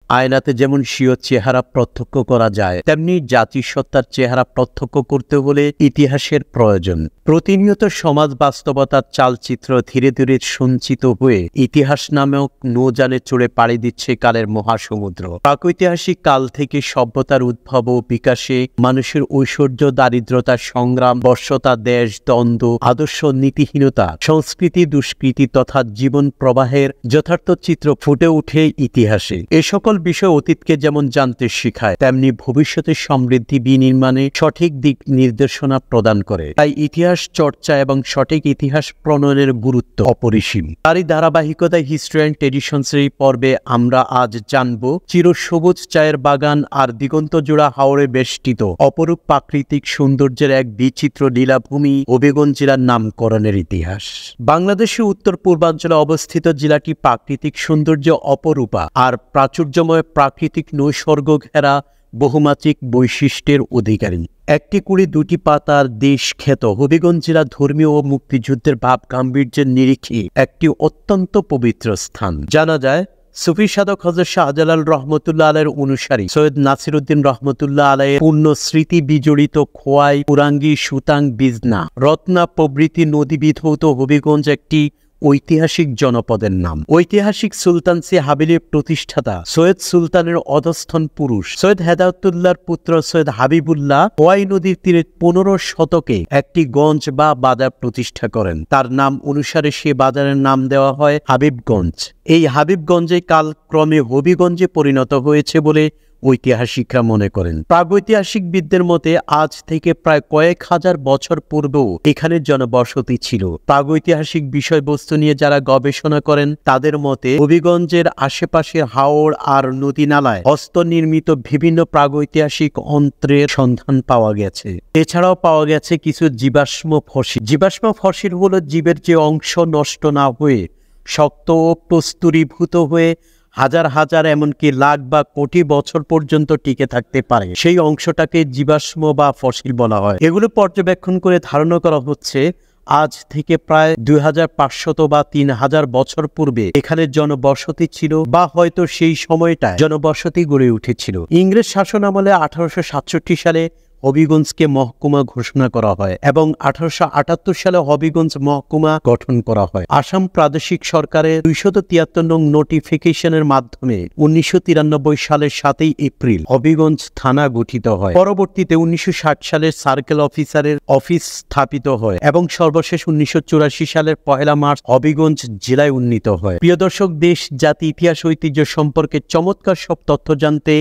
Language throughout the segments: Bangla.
আয়নাতে যেমন স্বীয় চেহারা প্রত্যক্ষ করা যায়, তেমনি জাতিসত্তার চেহারা প্রত্যক্ষ করতে হলে ইতিহাসের প্রয়োজন। প্রতিনিয়ত সমাজ বাস্তবতার চালচিত্র ধীরে ধীরে সঞ্চিত হয়ে ইতিহাস নামক নৌযানে চড়ে পাড়ি দিচ্ছে কালের মহাসমুদ্র। প্রাগৈতিহাসিক কাল থেকে সভ্যতার উদ্ভব ও বিকাশে মানুষের ঐশ্বর্য, দারিদ্রতা, সংগ্রাম, বর্ষতা, দেশ দ্বন্দ্ব, আদর্শ, নীতিহীনতা, সংস্কৃতি, দুষ্কৃতি তথা জীবন প্রবাহের যথার্থ চিত্র ফুটে ওঠে ইতিহাসে। এ সকল বিষয় অতীতকে যেমন জানতে শেখায়, তেমনি ভবিষ্যতের সমৃদ্ধি বিনির্মাণে সঠিক দিক নির্দেশনা প্রদান করে। তাই ইতিহাস চর্চা এবং সঠিক ইতিহাস প্রণয়নের গুরুত্ব অপরিসীম। তারই ধারাবাহিকতায় হিস্ট্রি অ্যান্ড ট্রেডিশনস এই পর্বে আমরা আজ জানব চিরসবুজ চায়ের বাগান আর দিগন্ত জোড়া হাওরে বেষ্টিত অপরূপ প্রাকৃতিক সৌন্দর্যের এক বিচিত্র লীলাভূমি হবিগঞ্জ জেলার নামকরণের ইতিহাস। বাংলাদেশের উত্তর পূর্বাঞ্চলে অবস্থিত জেলাটি প্রাকৃতিক সৌন্দর্য অপরূপা আর প্রাচুর্যময় প্রাকৃতিক নৈসর্গ ঘেরা বহুমাত্রিক বৈশিষ্ট্যের অধিকারী। একটি কুড়ি দুটি পাতার দেশ খ্যাত হবিগঞ্জ জেলা ধর্মীয় ও মুক্তিযুদ্ধের ভাব গাম্ভীর্যের নিরিখে একটি অত্যন্ত পবিত্র স্থান। জানা যায় সুফি সাধক হযরত শাহজালাল রহমতুল্লাহ আলাইহির অনুসারী সৈয়দ নাসিরউদ্দিন রহমতুল্লাহ আলাইহির পূর্ণ স্মৃতি বিজড়িত খোয়াই, পুরাঙ্গি, সুতাং, বিজনা, রত্না প্রভৃতি নদী বিধৌত হবিগঞ্জ একটি ঐতিহাসিক জনপদের নাম। ঐতিহাসিক সুলতানসি হাবিলের প্রতিষ্ঠাতা সৈয়দ সুলতানের অধস্থন পুরুষ সৈয়দ হেদায়েতুল্লাহর পুত্র সৈয়দ হাবিবুল্লাহ খোয়াই নদীর তীরে 15 শতকে একটি গঞ্জ বা বাজার প্রতিষ্ঠা করেন। তার নাম অনুসারে সে বাজারের নাম দেওয়া হয় হাবিবগঞ্জ। এই হাবিবগঞ্জে কালক্রমে হবিগঞ্জে পরিণত হয়েছে বলে ঐতিহাসিকরা মনে করেন। প্রাগৈতিহাসিকবিদদের মতে আজ থেকে প্রায় কয়েক হাজার বছর পূর্বেও এখানে জনবসতি ছিল। প্রাগৈতিহাসিক বিষয়বস্তু নিয়ে যারা গবেষণা করেন তাদের মতে হবিগঞ্জের আশেপাশে হাওর আর নদী নালায় হস্তনির্মিত বিভিন্ন প্রাগৈতিহাসিক অন্ত্রের সন্ধান পাওয়া গেছে। এছাড়াও পাওয়া গেছে কিছু জীবাশ্ম ফসিল। জীবাশ্ম ফসিল হলো জীবের যে অংশ নষ্ট না হয়ে শক্ত ও প্রস্তুরীভূত হয়ে হাজার হাজার এমনকি লাখ বা কোটি বছর পর্যন্ত টিকে থাকতে পারে, সেই অংশটাকে জীবাশ্ম বা ফসিল বলা হয়। এগুলো পর্যবেক্ষণ করে ধারণা করা হচ্ছে আজ থেকে প্রায় 2500 বা 3000 বছর পূর্বে এখানে জনবসতি ছিল বা হয়তো সেই সময়টায় জনবসতি গড়ে উঠেছিল। ইংরেজ শাসন আমলে 1867 সালে হবিগঞ্জকে মহকুমা ঘোষণা করা হয় এবং 1878 সালে হবিগঞ্জ মহকুমা গঠন করা হয়। আসাম প্রাদেশিক সরকারের 273 নং নোটিফিকেশনের মাধ্যমে 1993 সালের 7 এপ্রিল হবিগঞ্জ থানা গঠিত হয়। পরবর্তীতে 1960 সালের সার্কেল অফিসারের অফিস স্থাপিত হয় এবং সর্বশেষ 1984 সালের 1 মার্চ হবিগঞ্জ জেলায় উন্নীত হয়। প্রিয় দর্শক, দেশ, জাতি, ইতিহাস, ঐতিহ্য সম্পর্কে চমৎকার সব তথ্য জানতে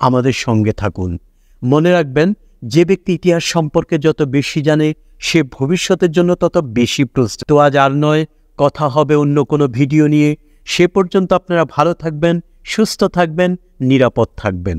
আমাদের সঙ্গে থাকুন। মনে রাখবেন, যে ব্যক্তি ইতিহাস সম্পর্কে যত বেশি জানে সে ভবিষ্যতের জন্য তত বেশি প্রস্তুত। তো আজ আর নয়, কথা হবে অন্য কোনো ভিডিও নিয়ে। সে পর্যন্ত আপনারা ভালো থাকবেন, সুস্থ থাকবেন, নিরাপদ থাকবেন।